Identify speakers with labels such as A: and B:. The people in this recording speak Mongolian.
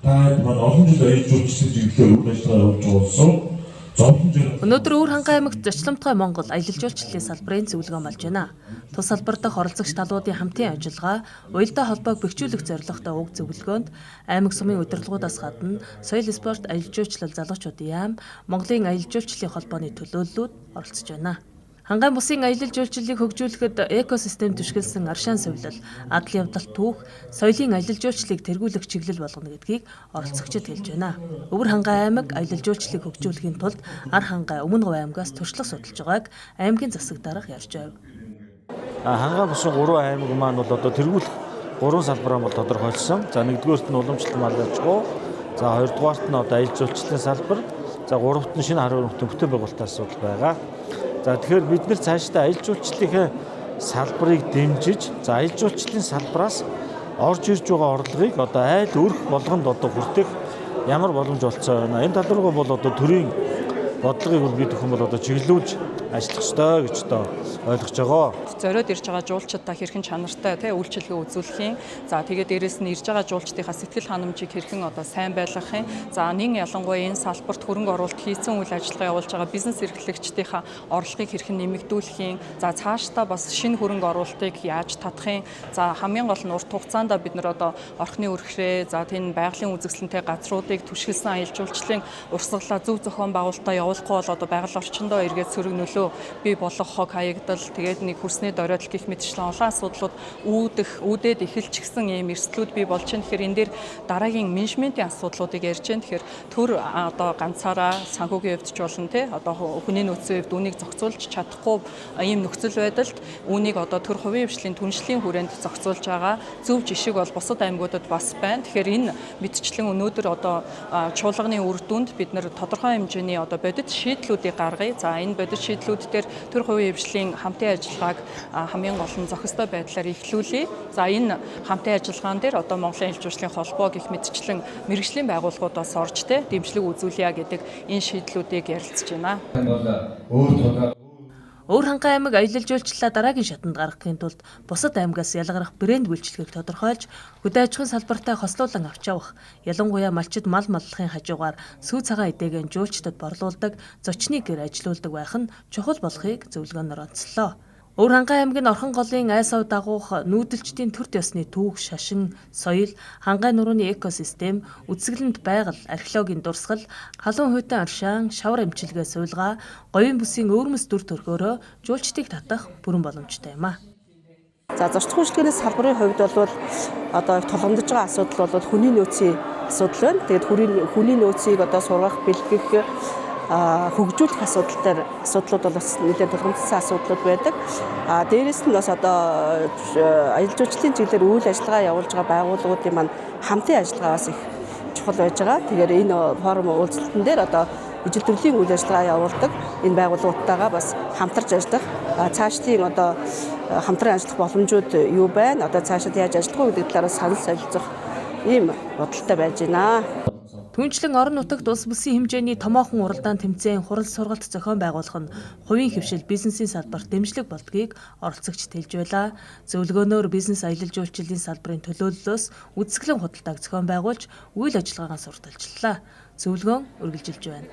A: Та маань олон жил аяж жуулчлалын чиглэлээр үйл ажиллагаа явуулж байгаа болсон.
B: Өнөөдөр Өвөр хангай аймагт Зочломтой Монгол аялал жуулчлалын салбарын зөвлөгөө болж байна. Тус салбар дахь оролцогч талуудын хамтын ажиллагаа, уялдаа холбоог бэхжүүлэх зорилготой уг зөвлөгөөнд аймаг сумын удирдлагуудаас гадна соёл спорт аялал жуулчлал залуучуудын яам, Монголын аялал жуулчлалын холбооны төлөөллүүд оролцож байна. Хангай бусын аялал жуулчлалыг хөгжүүлэхэд экосистем түшгэлсэн аршаан сувилал, адал явдал түүх, соёлын аялал жуулчлалыг тэргүүлэх чиглэл болгоно гэдгийг оролцогчид хэлж байна. Өвөр хангай аймаг аялал жуулчлалыг хөгжүүлэхийн тулд Ар хангай Өмнө Говь аймагаас туршлага судалж байгааг аймгийн засаг дарга ярьж байв.
C: Хангай бусын 3 аймаг маань бол одоо тэргүүлэх 3 салбараа бол тодорхойлсон. За нэгдүгээрт нь уламжлалт маллажгүй, за хоёрдугаарт нь одоо аялал жуулчлалын салбар, за гуравт нь шинэ харуу нөхцөл бүтээн байгуулалтын асуудал байгаа. За тэгэхээр бид нэр цаашдаа аялал жуулчлалын салбарыг дэмжиж, за аялал жуулчлалын салбараас орж ирж байгаа орлогыг одоо айл өрх болгонд одоо хүртэх ямар боломж олцоо байна. Энэ тал руугаа бол одоо төрийн бодлогыг бол бид бүхэн бол одоо чиглүүлж ажиллах ёстой гэж одоо ойлгож байгаа.
D: Зориод ирж байгаа жуулчдаа хэрхэн чанартай үйлчилгээ үзүүлэх юм. За тэгээд дээрэс нь ирж байгаа жуулчдынхаа сэтгэл ханамжийг хэрхэн одоо сайн байлгах юм. За нэг ялангуяа энэ салбарт хөрөнгө оруулалт хийсэн үйл ажиллагаа явуулж байгаа бизнес эрхлэгчдийнхаа орлогыг хэрхэн нэмэгдүүлэх юм. За цаашдаа бас шинэ хөрөнгө оруулалтыг яаж татах юм. За хамгийн гол нь урт хугацаанд бид нар одоо орхны өрхрээ, за тийм байгалийн үзэсгэлэнтэй газруудыг түшгэлсэн аялал жуулчлалын урсгалаа зөв зохион байгуулалтаа явуулахгүй бол одоо байгаль орчиндөө эргээд сөрөг нөлөө бий болох хог хаягдал, тэгээд нэг хүрсний доройтол гэх мэтчлэн олон асуудлууд үүдээд эхэлчихсэн ийм эрсдлүүд бий болж байна. Тэгэхээр энэ дээр дараагийн менежментийн асуудлуудыг ярьж байна. Тэгэхээр төр одоо ганцаараа санхүүгийн хувьд ч болон одоо хүний нөөцийн хувьд үүнийг зохицуулж чадахгүй ийм нөхцөл байдалд үүнийг одоо төр хувийн хвшлийн түншлэлийн хүрээнд зохицуулж байгаа зөв жишг бол бусад аймагуудад бас байна. Тэгэхээр энэ мэдчлэн өнөөдөр одоо чуулганы үр дүнд бид нэр тодорхой хэмжээний одоо бодит шийдлүүдийг гаргая. За энэ бодит шийдлүүд дээр төр хувийн хвшлийн хамтын ажиллагааг хамгийн гол нь зохистой байдлаар эхлүүлье. За энэ хамтын ажиллагаан дээр одоо Монголын аялал жуулчлалын холбоо гэх мэтчлэн мэргэжлийн байгууллагуудаас орж дэмжлэг үзүүлье гэдэг энэ шийдлүүдийг ярилцж байна.
B: Өвөр хангай аймаг аялал жуулчлалаа дараагийн шатанд гаргахын тулд бусад аймагаас ялгарах брэнд үйлчилгээг тодорхойлж, хөдөө аж ахуйн салбартай хослуулан авч явах, ялангуяа малчид мал маллахын хажуугаар сүү цагаан эдээгэн жуулчдад борлуулдаг, зочныг гэр ажилуулдаг байх нь чухал болохыг зөвлөгөөнөөр онцлоо. Өвөр хангай аймгийн Орхон голын айсав дагуух нүүдэлчдийн төр ёсны түүх, шашин, соёл, хангай нурууны экосистем, үзэсгэлэнт байгаль, археологийн дурсгал, халуун хуйтан аршаан, шавар эмчилгээ сувилгаа, говийн бүсийн өвөрмөс дүр төрхөөрөө жуулчдыг татах бүрэн боломжтой юм а.
E: За зорчигчдын үйлчлэгээний салбарын хувьд бол одоо тулгамдж байгаа асуудал бол хүний нөөцийн асуудал байна. Тэгээд хүний нөөцийг одоо сургах, бэлтгэх, хөгжүүлэх асуудлууд бол бас нэлээд тулгамдсан асуудлууд байдаг. Дээрээс нь бас одоо аялал жуулчлалын чиглэлээр үйл ажиллагаа явуулж байгаа байгууллагуудын маань хамтын ажиллагаа бас их чухал байж байгаа. Тэгэхээр энэ форум уулзалтан дээр одоо ижил төрлийн үйл ажиллагаа явуулдаг энэ байгууллагуудтайгаа бас хамтарч ажиллах, цаашдын одоо хамтран ажиллах боломжууд юу байна? Одоо цаашид яаж ажиллах вэ гэдэг талаараас санал солилцох ийм бодолтой байж байна.
B: Түүнчлэн орон нутагт улс бүсийн хэмжээний томоохон уралдаан тэмцээн хурал сургалт зохион байгуулах нь хувийн хвшил бизнесийн салбарт дэмжлэг болдгийг оролцогчид хэлж байлаа. Зөвлөгөөнөөр бизнес аялал жуулчлалын салбарын төлөөллөөс үзэсгэлэн худалдааг зохион байгуулж үйл ажиллагаагаа сурталчлалаа. Зөвлөгөөн үргэлжилж байна.